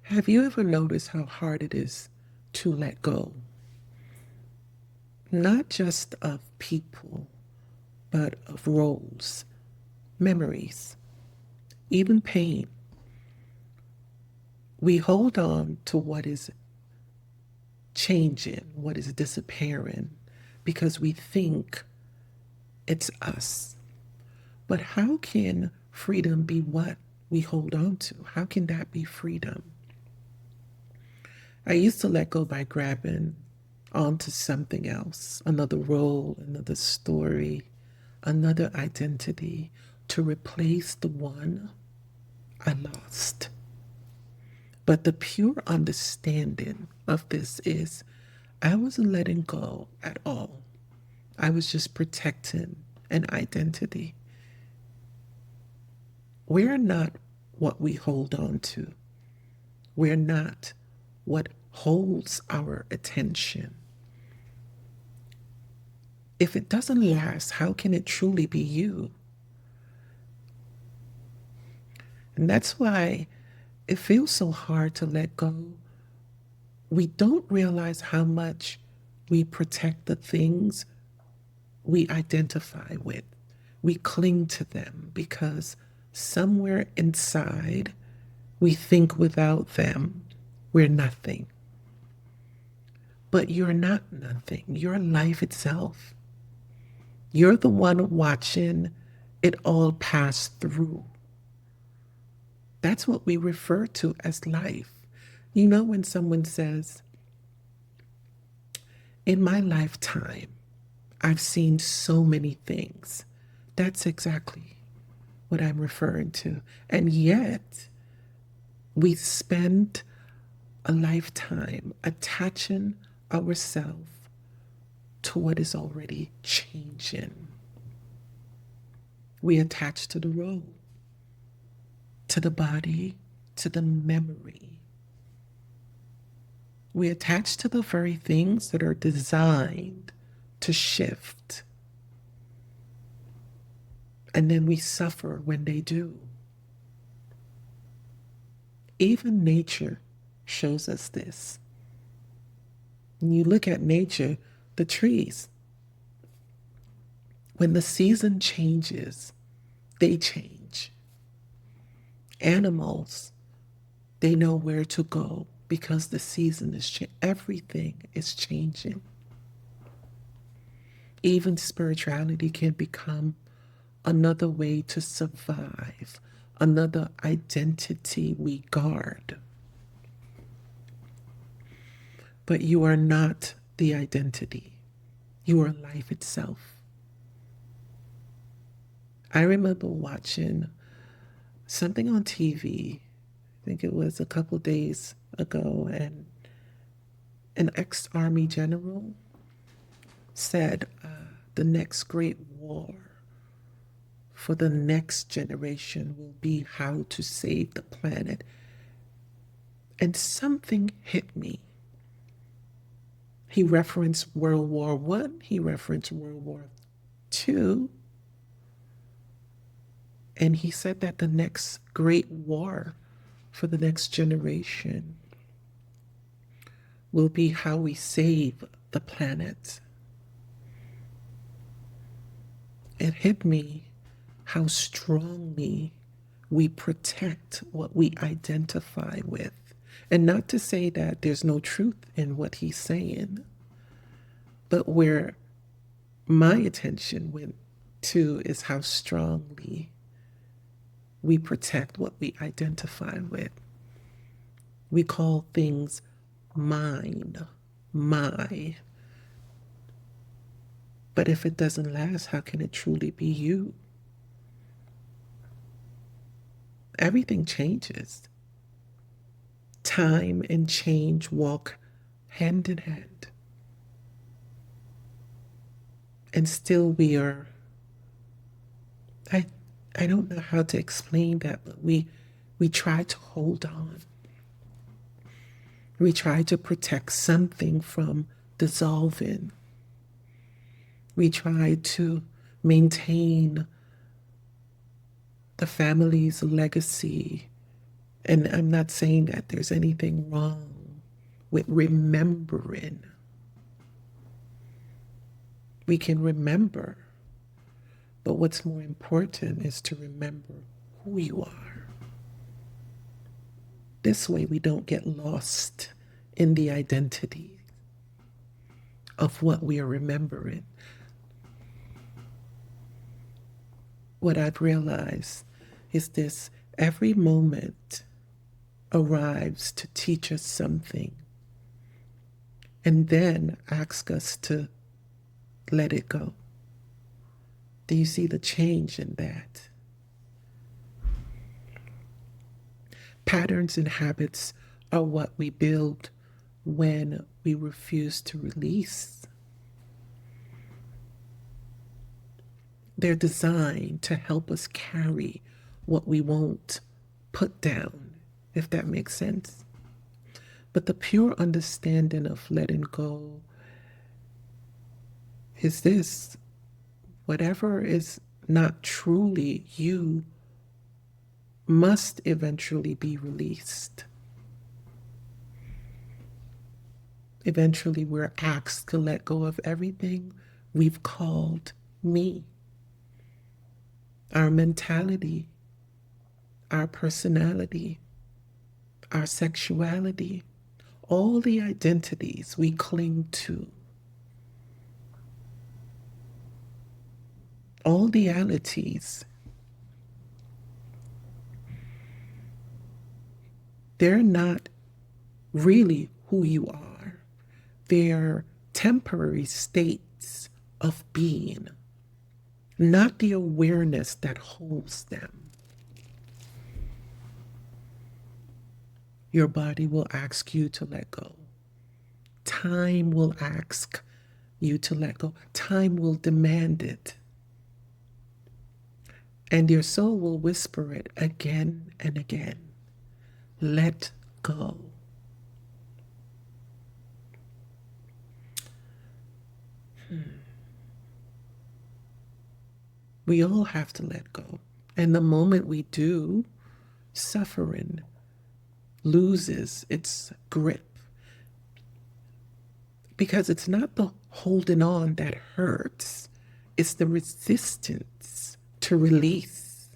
Have you ever noticed how hard it is to let go? Not just of people, but of roles, memories, even pain. We hold on to what is changing, what is disappearing, because we think it's us. But how can freedom be what we hold on to? How can that be freedom? I used to let go by grabbing onto something else, another role, another story, another identity to replace the one I lost. But the pure understanding of this is I wasn't letting go at all. I was just protecting an identity. We're not what we hold on to. We're not what holds our attention. If it doesn't last, how can it truly be you? And that's why it feels so hard to let go. We don't realize how much we protect the things we identify with. We cling to them because somewhere inside we think without them we're nothing. But you're not nothing. You're life itself. You're the one watching it all pass through. That's what we refer to as life. You know, when someone says, in my lifetime, I've seen so many things. That's exactly what I'm referring to. And yet, we spend a lifetime attaching ourselves to what is already changing. We attach to the role, to the body, to the memory. We attach to the very things that are designed to shift. And then we suffer when they do. Even nature shows us this. When you look at nature, the trees, when the season changes, they change. Animals, they know where to go because the season is changing. Everything is changing. Even spirituality can become another way to survive, another identity we guard. But you are not the identity. You are life itself. I remember watching something on TV, I think it was a couple days ago, and an ex-army general said the next great war for the next generation will be how to save the planet. And something hit me. He referenced World War One, he referenced World War Two, and he said that the next great war for the next generation will be how we save the planet. It hit me how strongly we protect what we identify with. And not to say that there's no truth in what he's saying, but where my attention went to is how strongly we protect what we identify with. We call things mine, my. But if it doesn't last, how can it truly be you? Everything changes. Time and change walk hand in hand. And still we are, I, I don't know how to explain that, but we try to hold on. We try to protect something from dissolving. We try to maintain the family's legacy And I'm not saying that there's anything wrong with remembering. We can remember, but what's more important is to remember who you are. This way we don't get lost in the identity of what we are remembering. What I've realized is this: every moment arrives to teach us something and then ask us to let it go. Do you see the change in that? Patterns and habits are what we build when we refuse to release. They're designed to help us carry what we won't put down, if that makes sense. But the pure understanding of letting go is this: whatever is not truly you must eventually be released. Eventually, we're asked to let go of everything we've called me. Our mentality, our personality, our sexuality, all the identities we cling to, all the realities, they're not really who you are. They're temporary states of being, not the awareness that holds them. Your body will ask you to let go. Time will ask you to let go. Time will demand it. And your soul will whisper it again and again. Let go. We all have to let go. And the moment we do, suffering loses its grip. Because it's not the holding on that hurts, it's the resistance to release.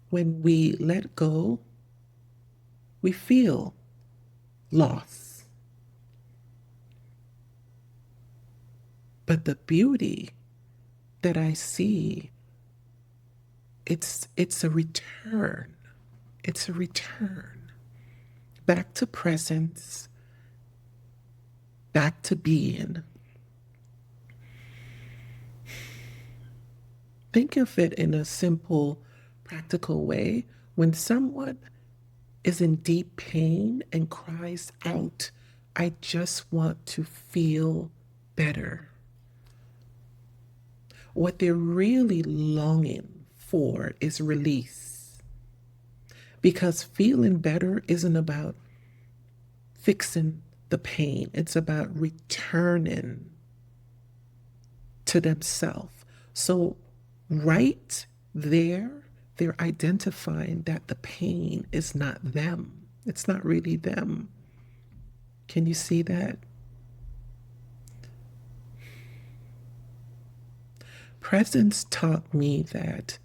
When we let go, we feel loss. But the beauty that I see, it's a return. It's a return back to presence, back to being. Think of it in a simple, practical way. When someone is in deep pain and cries out, "I just want to feel better," what they're really longing for is release. Because feeling better isn't about fixing the pain, it's about returning to themselves. So, right there, they're identifying that the pain is not them, it's not really them. Can you see that? Presence taught me that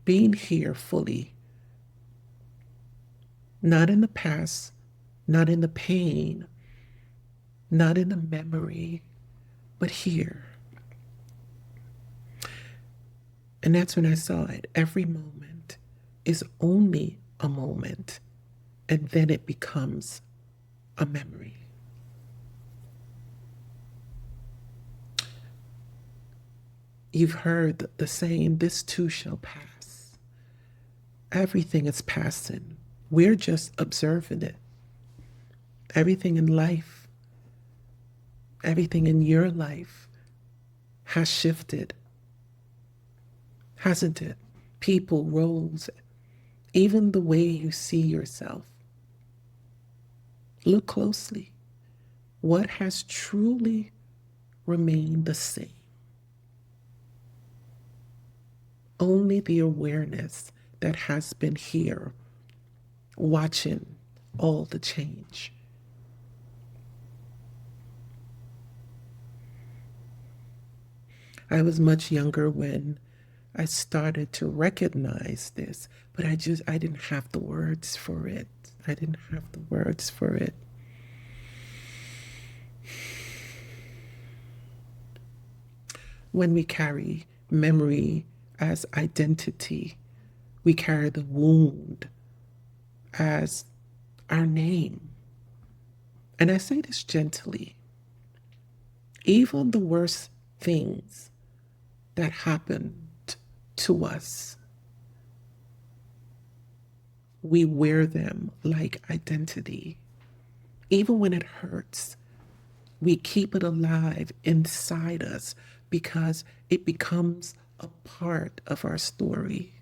being here fully, not in the past, not in the pain, not in the memory, but here. And that's when I saw it. Every moment is only a moment, and then it becomes a memory. You've heard the saying, "This too shall pass." Everything is passing. We're just observing it. Everything in life, everything in your life has shifted, hasn't it? People, roles, even the way you see yourself. Look closely. What has truly remained the same? Only the awareness that has been here watching all the change. I was much younger when I started to recognize this, but I didn't have the words for it. I didn't have the words for it. When we carry memory as identity, we carry the wound as our name. And I say this gently. Even the worst things that happened to us, we wear them like identity. Even when it hurts, we keep it alive inside us because it becomes a part of our story.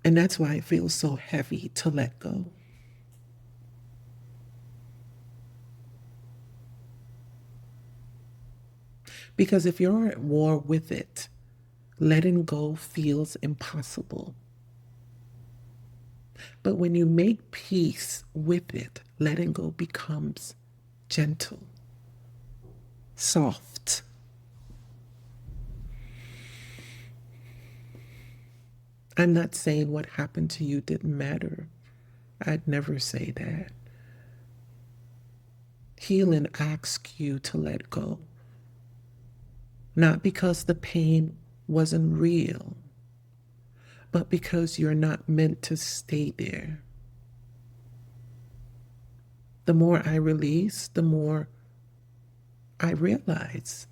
And that's why it feels so heavy to let go. Because if you're at war with it, letting go feels impossible. But when you make peace with it, letting go becomes gentle, soft. I'm not saying what happened to you didn't matter. I'd never say that. Healing asks you to let go, not because the pain wasn't real, but because you're not meant to stay there. The more I release, the more I realize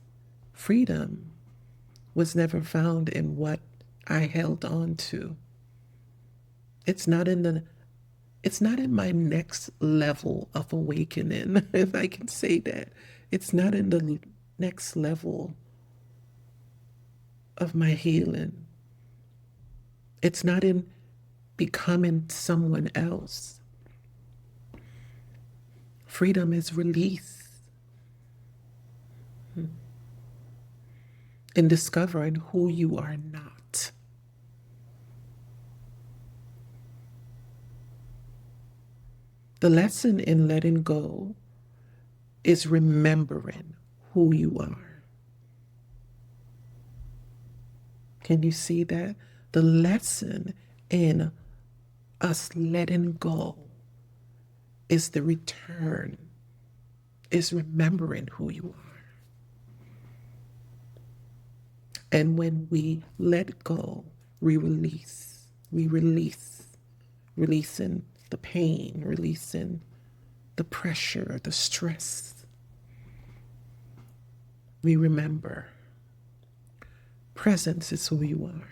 freedom was never found in what I held on to. It's not in my next level of awakening, if I can say that. It's not in the next level of my healing. It's not in becoming someone else. Freedom is release. In discovering who you are not. The lesson in letting go is remembering who you are. Can you see that? The lesson in us letting go is the return, is remembering who you are. And when we let go, we release. We release, releasing the pain, releasing the pressure, the stress. We remember. Presence is who you are.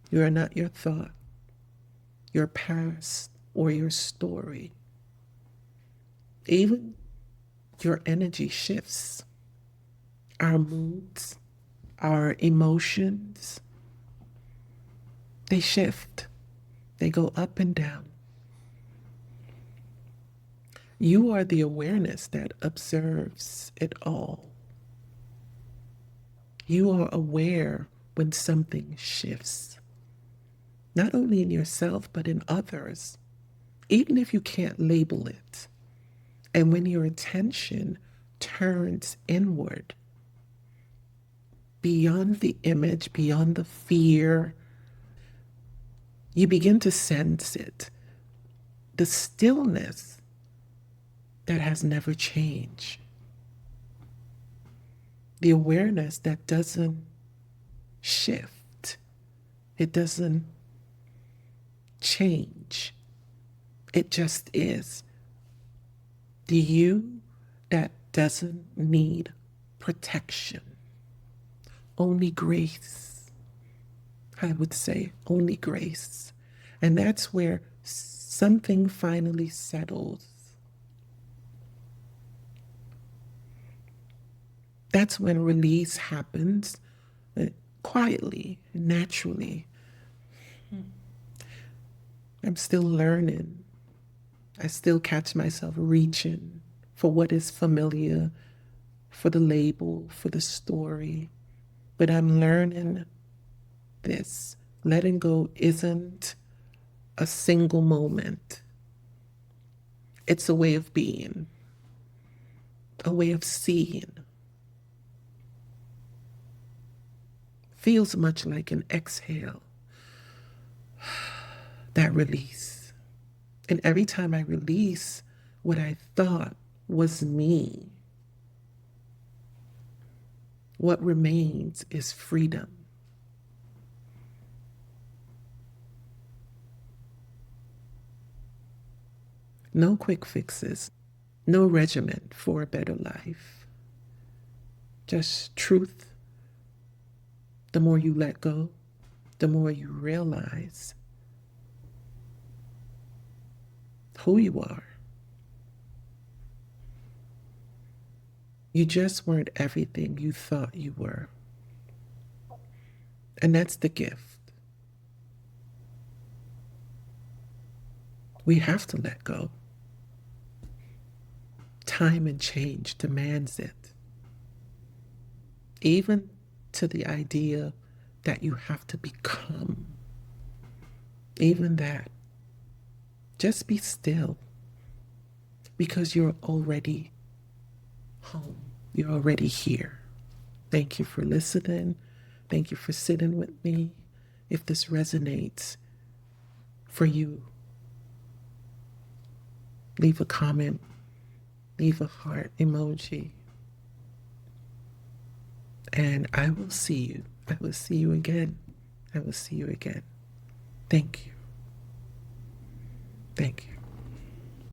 You are not your thought, your past, or your story. Even your energy shifts. Our moods, our emotions, they shift. They go up and down. You are the awareness that observes it all. You are aware when something shifts, not only in yourself, but in others, even if you can't label it. And when your attention turns inward, beyond the image, beyond the fear, you begin to sense it. The stillness that has never changed. The awareness that doesn't shift. It doesn't change. It just is. The you that doesn't need protection. Only grace. I would say only grace. And that's where something finally settles. That's when release happens quietly, naturally. I'm still learning. I still catch myself reaching for what is familiar, for the label, for the story. But I'm learning this. Letting go isn't a single moment, it's a way of being, a way of seeing. Feels much like an exhale, that release. And every time I release what I thought was me, what remains is freedom. No quick fixes, no regimen for a better life. Just truth. The more you let go, the more you realize who you are. You just weren't everything you thought you were. And that's the gift. We have to let go. Time and change demands it. Even to the idea that you have to become. Even that. Just be still. Because you're already home. You're already here. Thank you for listening. Thank you for sitting with me. If this resonates for you, leave a comment, leave a heart emoji, and I will see you. I will see you again. I will see you again. Thank you. Thank you.